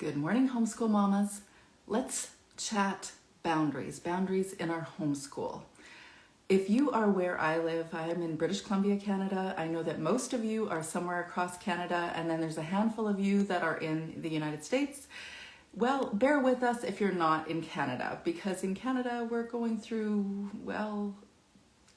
Good morning, homeschool mamas. Let's chat boundaries in our homeschool. If you are where I live, I am in British Columbia, Canada. I know that most of you are somewhere across Canada, and then there's a handful of you that are in the United States. Well, bear with us if you're not in Canada, because in Canada we're going through,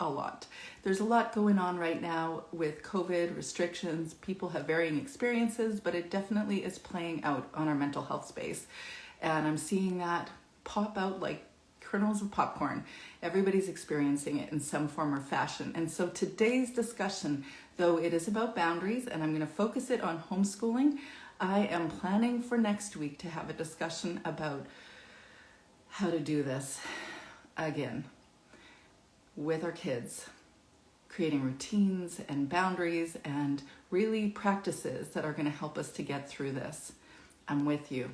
a lot. There's a lot going on right now with COVID restrictions. People have varying experiences, but it definitely is playing out on our mental health space. And I'm seeing that pop out like kernels of popcorn. Everybody's experiencing it in some form or fashion. And so today's discussion, though it is about boundaries, and I'm going to focus it on homeschooling, I am planning for next week to have a discussion about how to do this again with our kids, creating routines and boundaries and really practices that are going to help us to get through this. I'm with you.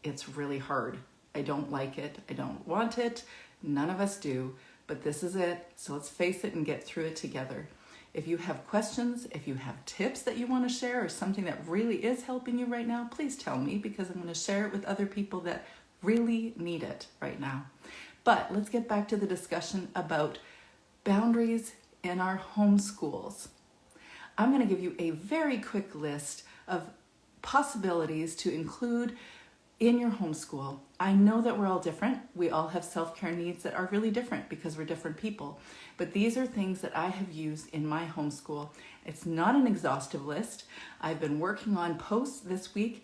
It's really hard. I don't like it. I don't want it. None of us do, but this is it. So let's face it and get through it together. If you have questions, if you have tips that you want to share or something that really is helping you right now, please tell me, because I'm going to share it with other people that really need it right now. But let's get back to the discussion about boundaries in our homeschools. I'm going to give you a very quick list of possibilities to include in your homeschool. I know that we're all different. We all have self-care needs that are really different because we're different people. But these are things that I have used in my homeschool. It's not an exhaustive list. I've been working on posts this week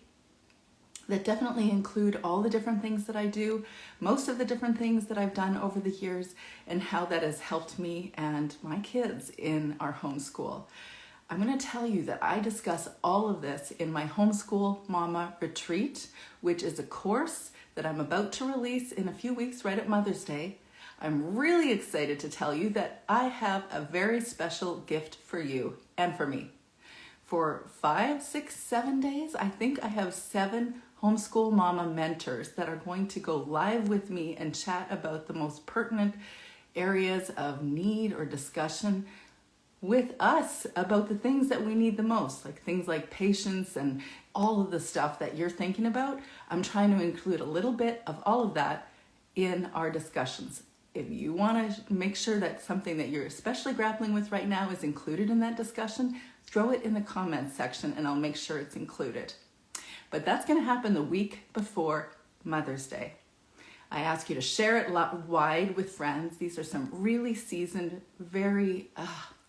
that definitely include all the different things that I do, most of the different things that I've done over the years, and how that has helped me and my kids in our homeschool. I'm going to tell you that I discuss all of this in my Homeschool Mama Retreat, which is a course that I'm about to release in a few weeks right at Mother's Day. I'm really excited to tell you that I have a very special gift for you and for me. For 5, 6, 7 days, I think I have 7 Homeschool Mama mentors that are going to go live with me and chat about the most pertinent areas of need or discussion with us about the things that we need the most, like things like patience and all of the stuff that you're thinking about. I'm trying to include a little bit of all of that in our discussions. If you want to make sure that something that you're especially grappling with right now is included in that discussion, throw it in the comments section and I'll make sure it's included. But that's going to happen the week before Mother's Day. I ask you to share it wide with friends. These are some really seasoned, very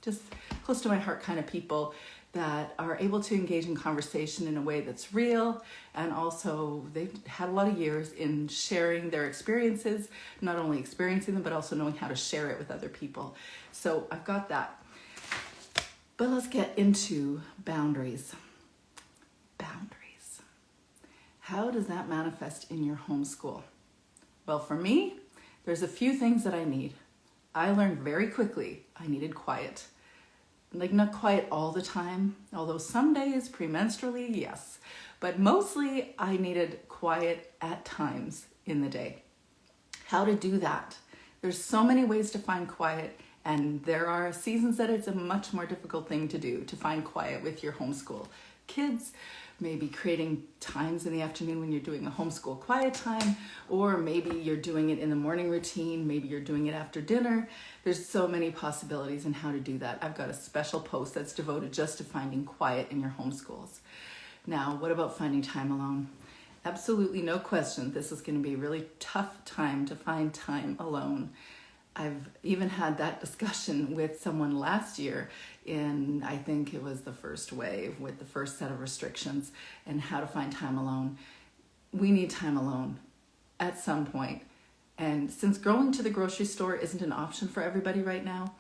just close to my heart kind of people that are able to engage in conversation in a way that's real, and also they've had a lot of years in sharing their experiences, not only experiencing them, but also knowing how to share it with other people. So I've got that. But let's get into boundaries. Boundaries. How does that manifest in your homeschool? Well, for me, there's a few things that I need. I learned very quickly I needed quiet. Like, not quiet all the time, although some days premenstrually, yes. But mostly I needed quiet at times in the day. How to do that? There's so many ways to find quiet, and there are seasons that it's a much more difficult thing to do, to find quiet with your homeschool kids. Maybe creating times in the afternoon when you're doing a homeschool quiet time, or maybe you're doing it in the morning routine, maybe you're doing it after dinner. There's so many possibilities in how to do that. I've got a special post that's devoted just to finding quiet in your homeschools. Now, what about finding time alone? Absolutely no question, this is going to be a really tough time to find time alone. I've even had that discussion with someone last year in, I think it was the first wave with the first set of restrictions, and how to find time alone. We need time alone at some point. And since going to the grocery store isn't an option for everybody right now,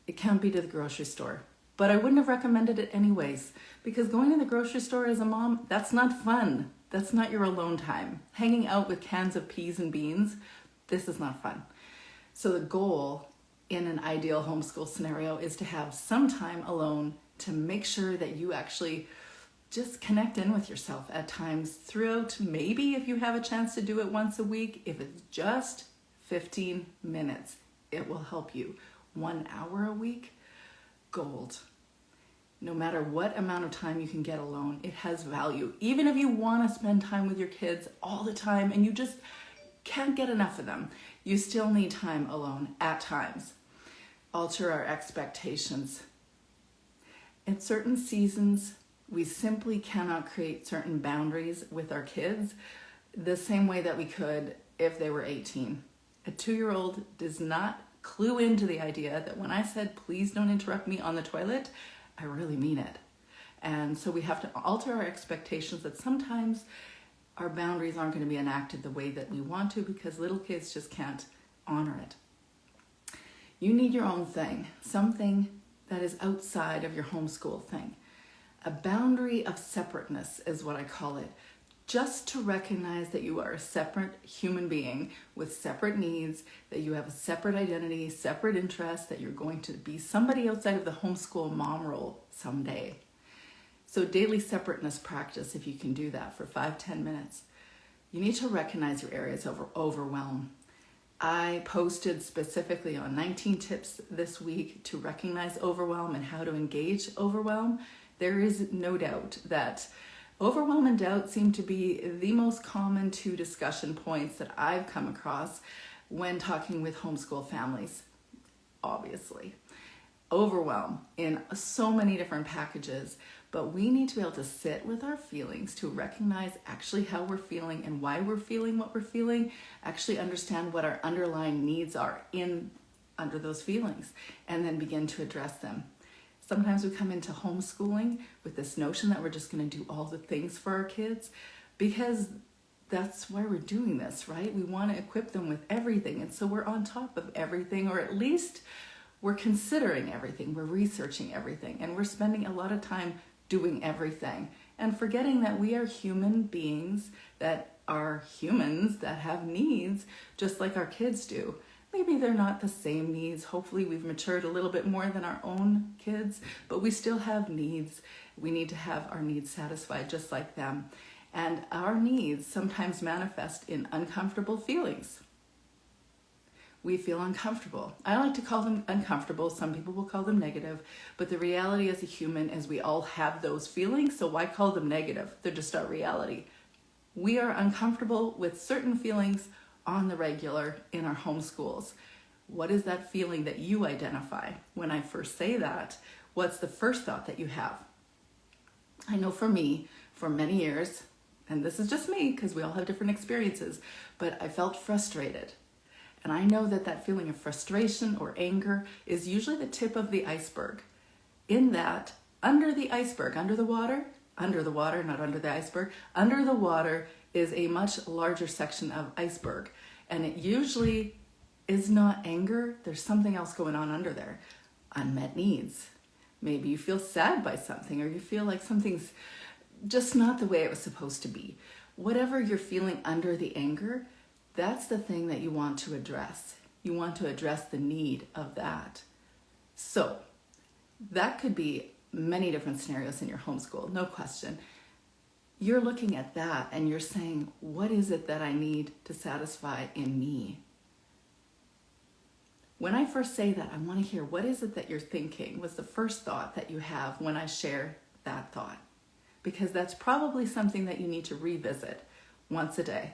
it can't be to the grocery store. But I wouldn't have recommended it anyways, because going to the grocery store as a mom, that's not fun. That's not your alone time. Hanging out with cans of peas and beans, this is not fun. So the goal in an ideal homeschool scenario is to have some time alone to make sure that you actually just connect in with yourself at times throughout. Maybe if you have a chance to do it once a week, if it's just 15 minutes, it will help you. 1 hour a week, gold. No matter what amount of time you can get alone, it has value. Even if you want to spend time with your kids all the time and you just can't get enough of them, you still need time alone at times. Alter our expectations. In certain seasons, we simply cannot create certain boundaries with our kids the same way that we could if they were 18. A 2-year-old does not clue into the idea that when I said, please don't interrupt me on the toilet, I really mean it. And so we have to alter our expectations that sometimes our boundaries aren't going to be enacted the way that we want to because little kids just can't honor it. You need your own thing, something that is outside of your homeschool thing. A boundary of separateness is what I call it. Just to recognize that you are a separate human being with separate needs, that you have a separate identity, separate interests, that you're going to be somebody outside of the homeschool mom role someday. So daily separateness practice, if you can do that for 5-10 minutes. You need to recognize your areas of overwhelm. I posted specifically on 19 tips this week to recognize overwhelm and how to engage overwhelm. There is no doubt that overwhelm and doubt seem to be the most common 2 discussion points that I've come across when talking with homeschool families, obviously. Overwhelm in so many different packages, but we need to be able to sit with our feelings to recognize actually how we're feeling and why we're feeling what we're feeling, actually understand what our underlying needs are under those feelings, and then begin to address them. Sometimes we come into homeschooling with this notion that we're just going to do all the things for our kids because that's why we're doing this, right? We want to equip them with everything. And so we're on top of everything, or at least we're considering everything. We're researching everything. And we're spending a lot of time doing everything and forgetting that we are human beings that are humans that have needs just like our kids do. Maybe they're not the same needs. Hopefully we've matured a little bit more than our own kids, but we still have needs. We need to have our needs satisfied just like them. And our needs sometimes manifest in uncomfortable feelings. We feel uncomfortable. I like to call them uncomfortable. Some people will call them negative, but the reality as a human is we all have those feelings, so why call them negative? They're just our reality. We are uncomfortable with certain feelings on the regular in our homeschools. What is that feeling that you identify? When I first say that, what's the first thought that you have? I know for me, for many years, and this is just me because we all have different experiences, but I felt frustrated. And I know that that feeling of frustration or anger is usually the tip of the iceberg. In that, under the iceberg, under the water, not under the iceberg, under the water is a much larger section of iceberg. And it usually is not anger. There's something else going on under there. Unmet needs. Maybe you feel sad by something, or you feel like something's just not the way it was supposed to be. Whatever you're feeling under the anger, that's the thing that you want to address. You want to address the need of that. So that could be many different scenarios in your homeschool, no question. You're looking at that and you're saying, what is it that I need to satisfy in me? When I first say that, I want to hear, what is it that you're thinking? What's the first thought that you have when I share that thought? Because that's probably something that you need to revisit once a day.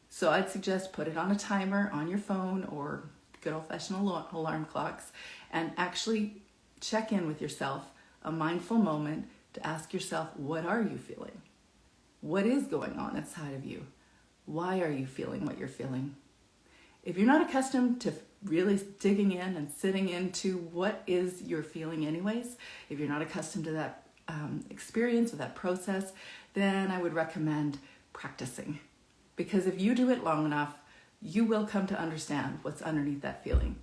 So I'd suggest put it on a timer on your phone or good old-fashioned alarm clocks and actually check in with yourself, a mindful moment to ask yourself, what are you feeling? What is going on inside of you? Why are you feeling what you're feeling? If you're not accustomed to really digging in and sitting into what is your feeling anyways, if you're not accustomed to that experience or that process, then I would recommend practicing. Because if you do it long enough, you will come to understand what's underneath that feeling.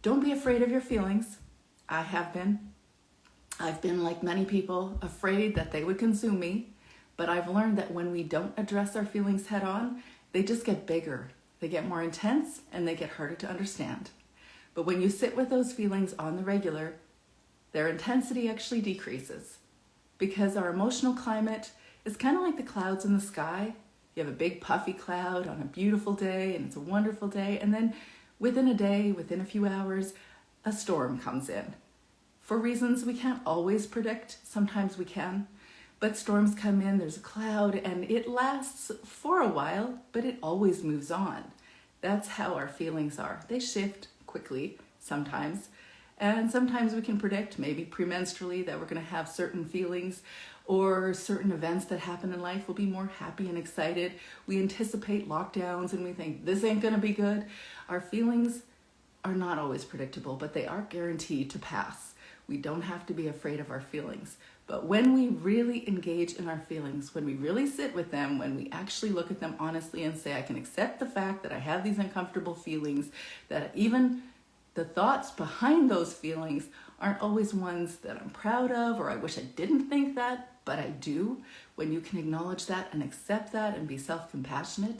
Don't be afraid of your feelings. I have been. I've been, like many people, afraid that they would consume me. But I've learned that when we don't address our feelings head on, they just get bigger. They get more intense and they get harder to understand. But when you sit with those feelings on the regular, their intensity actually decreases. Because our emotional climate is kind of like the clouds in the sky. You have a big puffy cloud on a beautiful day and it's a wonderful day. And then within a day, within a few hours, a storm comes in. for reasons we can't always predict. Sometimes we can, but storms come in, there's a cloud, and it lasts for a while, but it always moves on. That's how our feelings are. They shift quickly sometimes, and sometimes we can predict, maybe premenstrually, that we're going to have certain feelings, or certain events that happen in life will be more happy and excited. We anticipate lockdowns and we think this ain't going to be good. Our feelings are not always predictable, but they are guaranteed to pass. We don't have to be afraid of our feelings. But when we really engage in our feelings, when we really sit with them, when we actually look at them honestly and say, I can accept the fact that I have these uncomfortable feelings, that even the thoughts behind those feelings aren't always ones that I'm proud of, or I wish I didn't think that, but I do. When you can acknowledge that and accept that and be self-compassionate,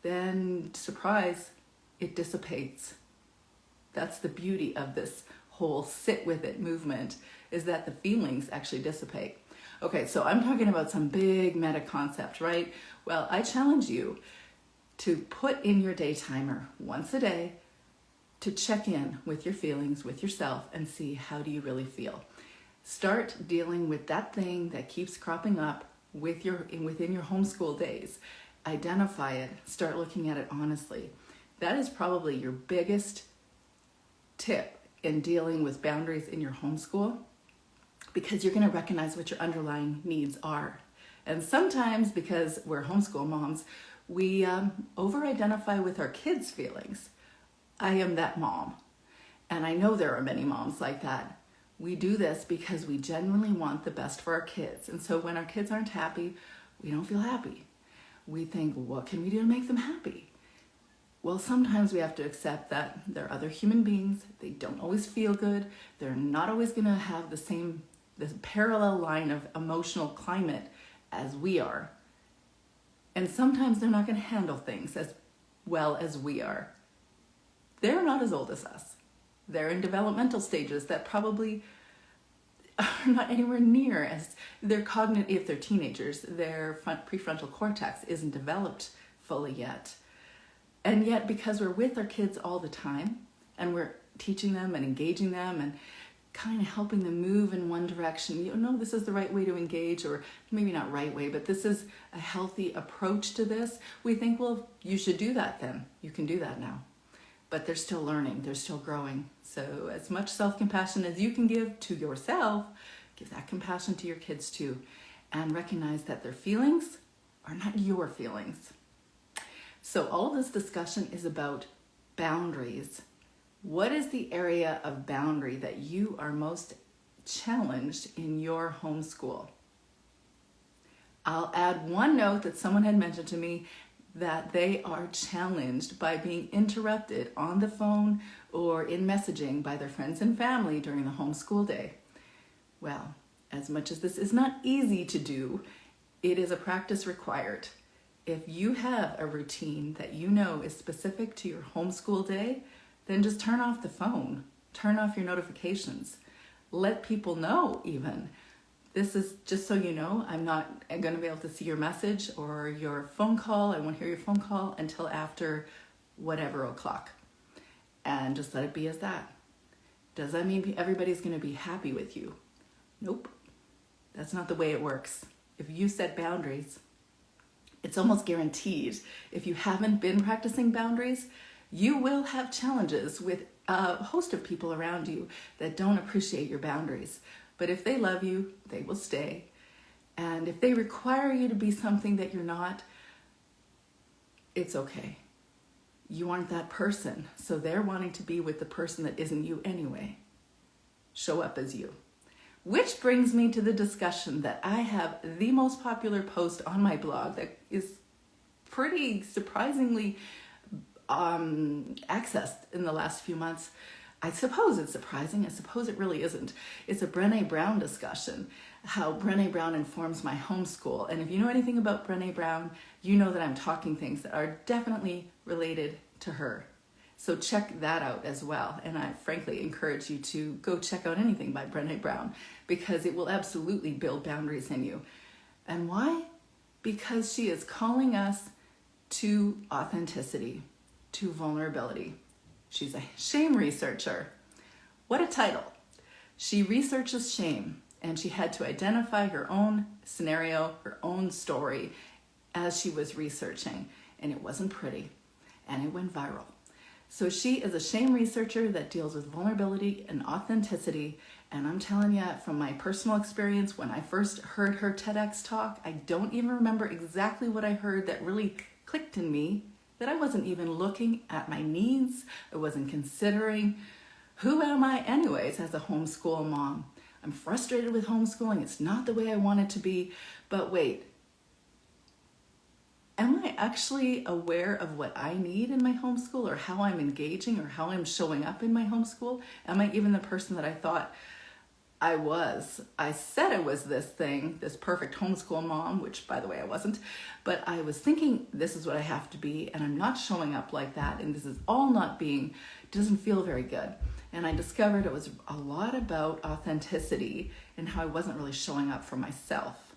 then surprise, it dissipates. That's the beauty of this whole sit with it movement, is that the feelings actually dissipate. Okay, so I'm talking about some big meta concept, right? Well, I challenge you to put in your day timer once a day to check in with your feelings, with yourself, and see how do you really feel. Start dealing with that thing that keeps cropping up within your homeschool days. Identify it, start looking at it honestly. That is probably your biggest tip in dealing with boundaries in your homeschool, because you're going to recognize what your underlying needs are. And sometimes, because we're homeschool moms, we over-identify with our kids' feelings. I am that mom. And I know there are many moms like that. We do this because we genuinely want the best for our kids. And so when our kids aren't happy, we don't feel happy. We think, what can we do to make them happy? Well, sometimes we have to accept that they're other human beings. They don't always feel good. They're not always going to have this parallel line of emotional climate as we are. And sometimes they're not going to handle things as well as we are. They're not as old as us. They're in developmental stages that probably are not anywhere near as their cognitive, if they're teenagers, their prefrontal cortex isn't developed fully yet. And yet, because we're with our kids all the time and we're teaching them and engaging them and kind of helping them move in one direction, you know, this is the right way to engage, or maybe not right way, but this is a healthy approach to this. We think, well, you should do that then. You can do that now. But they're still learning, they're still growing. So as much self-compassion as you can give to yourself, give that compassion to your kids too. And recognize that their feelings are not your feelings. So all this discussion is about boundaries. What is the area of boundary that you are most challenged in your homeschool? I'll add one note that someone had mentioned to me, that they are challenged by being interrupted on the phone or in messaging by their friends and family during the homeschool day. Well, as much as this is not easy to do, it is a practice required. If you have a routine that you know is specific to your homeschool day, then just turn off the phone, turn off your notifications, let people know even. This is just so you know, I'm not going to be able to see your message or your phone call. I won't hear your phone call until after whatever o'clock. And just let it be as that. Does that mean everybody's going to be happy with you? Nope. That's not the way it works. If you set boundaries, it's almost guaranteed. If you haven't been practicing boundaries, you will have challenges with a host of people around you that don't appreciate your boundaries. But if they love you, they will stay. And if they require you to be something that you're not, it's okay. You aren't that person, so they're wanting to be with the person that isn't you anyway. Show up as you. Which brings me to the discussion that I have the most popular post on my blog that is pretty surprisingly accessed in the last few months. I suppose it's surprising. I suppose it really isn't. It's a Brené Brown discussion, how Brené Brown informs my homeschool. And if you know anything about Brené Brown, you know that I'm talking things that are definitely related to her. So check that out as well. And I frankly encourage you to go check out anything by Brené Brown, because it will absolutely build boundaries in you. And why? Because she is calling us to authenticity, to vulnerability. She's a shame researcher. What a title. She researches shame, and she had to identify her own scenario, her own story as she was researching. And it wasn't pretty, and it went viral. So she is a shame researcher that deals with vulnerability and authenticity. And I'm telling you, from my personal experience, when I first heard her TEDx talk, I don't even remember exactly what I heard that really clicked in me, that I wasn't even looking at my needs. I wasn't considering, who am I anyways as a homeschool mom? I'm frustrated with homeschooling. It's not the way I want it to be. But wait, am I actually aware of what I need in my homeschool, or how I'm engaging, or how I'm showing up in my homeschool? Am I even the person that I thought I was? I said I was this thing, this perfect homeschool mom, which by the way I wasn't, but I was thinking this is what I have to be, and I'm not showing up like that, and this is all not being, doesn't feel very good. And I discovered it was a lot about authenticity and how I wasn't really showing up for myself.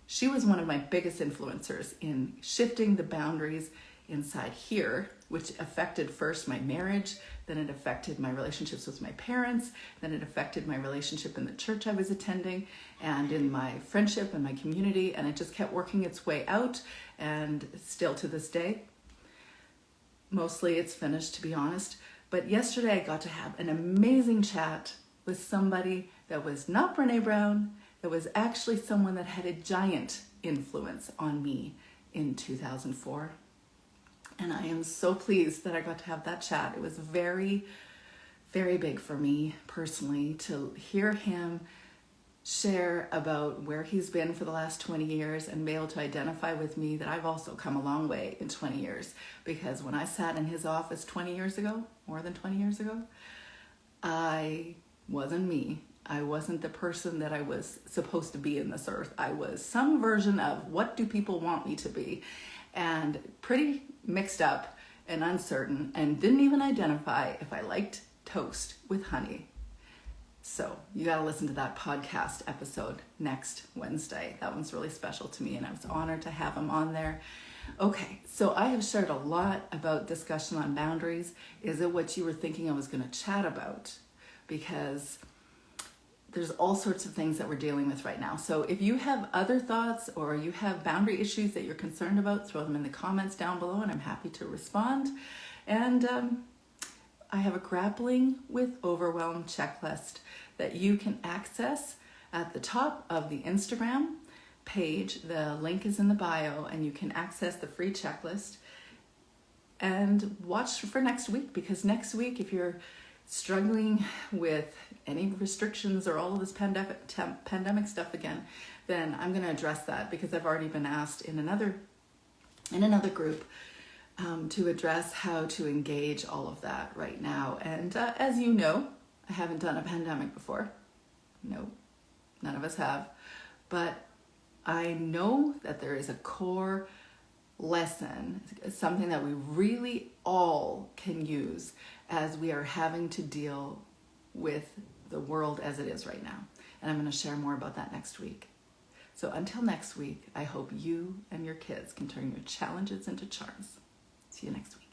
She was one of my biggest influencers in shifting the boundaries inside here, which affected first my marriage, then it affected my relationships with my parents, then it affected my relationship in the church I was attending, and in my friendship and my community, and it just kept working its way out, and still to this day. Mostly it's finished, to be honest. But yesterday I got to have an amazing chat with somebody that was not Brene Brown, that was actually someone that had a giant influence on me in 2004. And I am so pleased that I got to have that chat. It was very, very big for me personally to hear him share about where he's been for the last 20 years and be able to identify with me that I've also come a long way in 20 years. Because when I sat in his office 20 years ago, more than 20 years ago, I wasn't me. I wasn't the person that I was supposed to be in this earth. I was some version of what do people want me to be, and pretty mixed up and uncertain, and didn't even identify if I liked toast with honey. So you got to listen to that podcast episode next Wednesday. That one's really special to me, and I was honored to have him on there. Okay, so I have shared a lot about discussion on boundaries. Is it what you were thinking I was going to chat about? Because there's all sorts of things that we're dealing with right now. So if you have other thoughts, or you have boundary issues that you're concerned about, throw them in the comments down below, and I'm happy to respond. And I have a grappling with overwhelm checklist that you can access at the top of the Instagram page. The link is in the bio, and you can access the free checklist and watch for next week, because next week, if you're struggling with any restrictions or all of this pandemic stuff again, then I'm going to address that, because I've already been asked in another group to address how to engage all of that right now. And as you know, I haven't done a pandemic before. No, none of us have. But I know that there is a core lesson, something that we really all can use as we are having to deal with the world as it is right now. And I'm going to share more about that next week. So until next week, I hope you and your kids can turn your challenges into charms. See you next week.